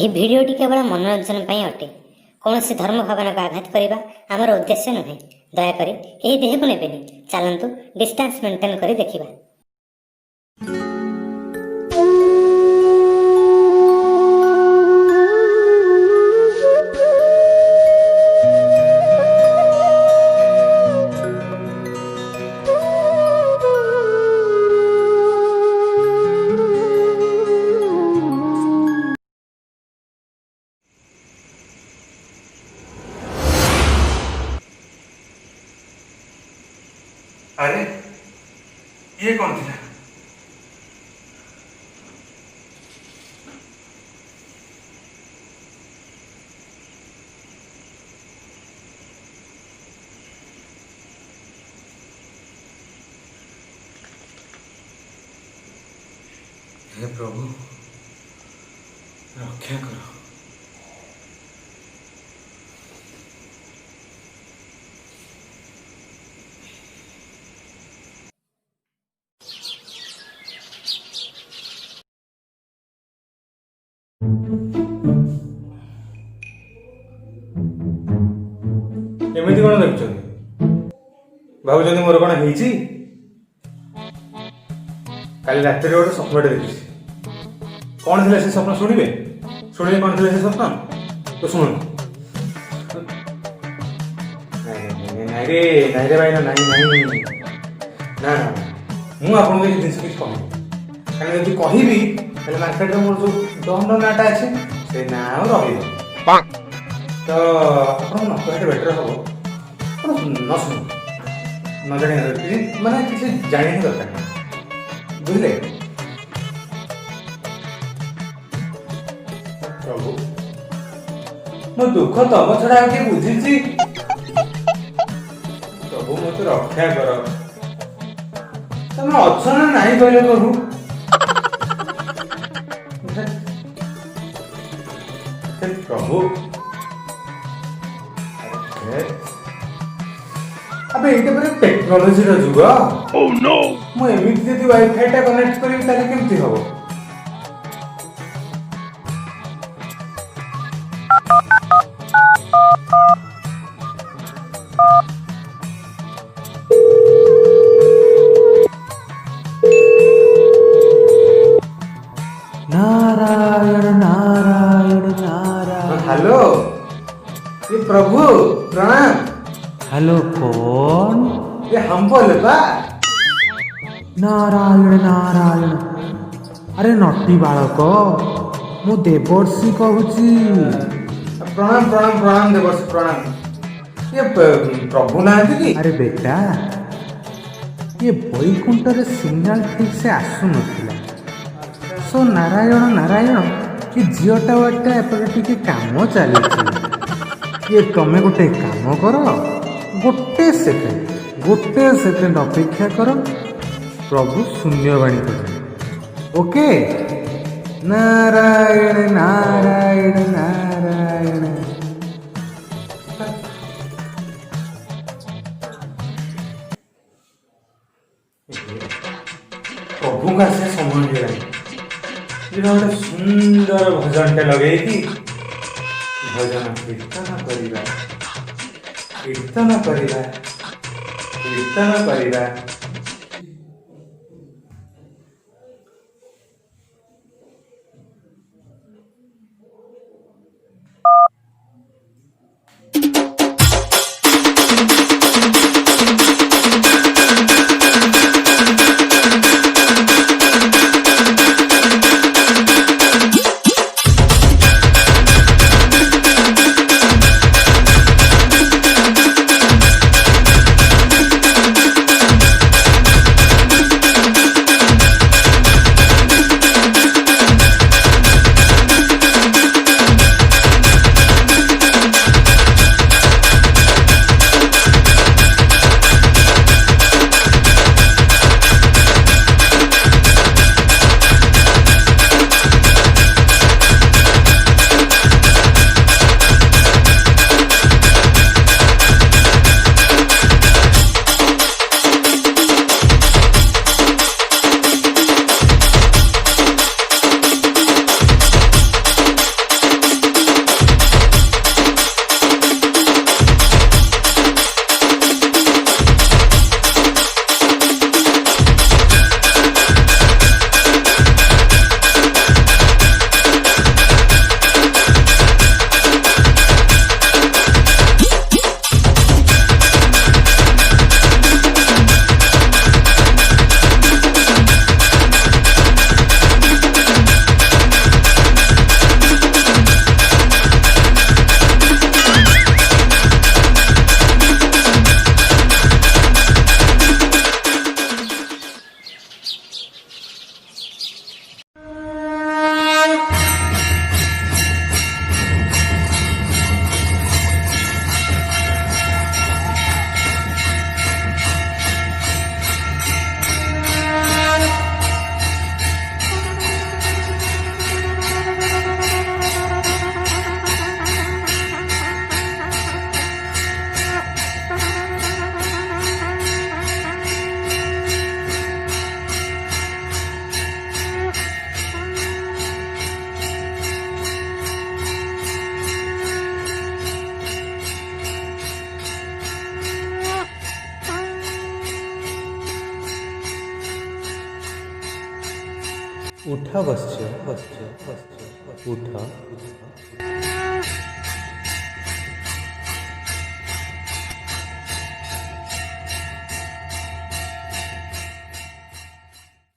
ଏହି ଭିଡ଼ିଓଟି କେବଳ मनोरंजन ପାଇଁ अटे। कौन धर्म भावना को आघात करने आमर उद्देश्य नुहे। दयाकोरी यही देह को नेबेनि। चलतु डिस्टेंस मेंटेन करी देखिबा। अरे ये कौन थी? हे प्रभु रक्षा करो। एमती कौन देखुं भावुं मोर कौन है काली रात गोटे स्वप्न देखी कौन थी से स्वप्न शुणे शुणे कौन थी से स्वप्न तो शुणु नाई रे भाई ना ना मुझे आपको ये जिन किसी कह कह मार्केट में मोर जो दहन नाटा अच्छे से ना रही तो आप न कहते बेटर हम न शुणु न जाने माने किसी जाने दरकार नहीं बुझे प्रभु मो दुख तम छड़ा किए बुझी प्रभु मत रक्षा कर तुम अच्छ ना नहीं कहले प्रभु प्रभु अबे ये टेक्नोलोजी जुग मुझे वाईफाई टा कनेक्ट करी केमती हम नारायण नारायण नारायण। हेलो ये प्रभु प्रणाम। हेलो कौन? ये हम बोले बा। नारायण नारायण। अरे नटी बालक मु देवर्षि कहूची। प्रणाम प्रणाम प्रणाम देवर्षि प्रणाम। ये प्रभु ना कि? अरे बेटा ये वैकुंठ रे सिग्नल ठीक से आसु नथिला सो नारायण नारायण ये झीटा वाटा एपटे टिके काम चली ये तमे गोटे काम कर गोटे सेकेंड अपेक्षा कर प्रभु शून्यवाणी कर ओके। नारायण नारायण नारायण। प्रभु का से समय गोटे सुंदर भजन टे लगे भजन कीर्तन करिबा ଉଠ ବଶ୍ୟ ଉଠ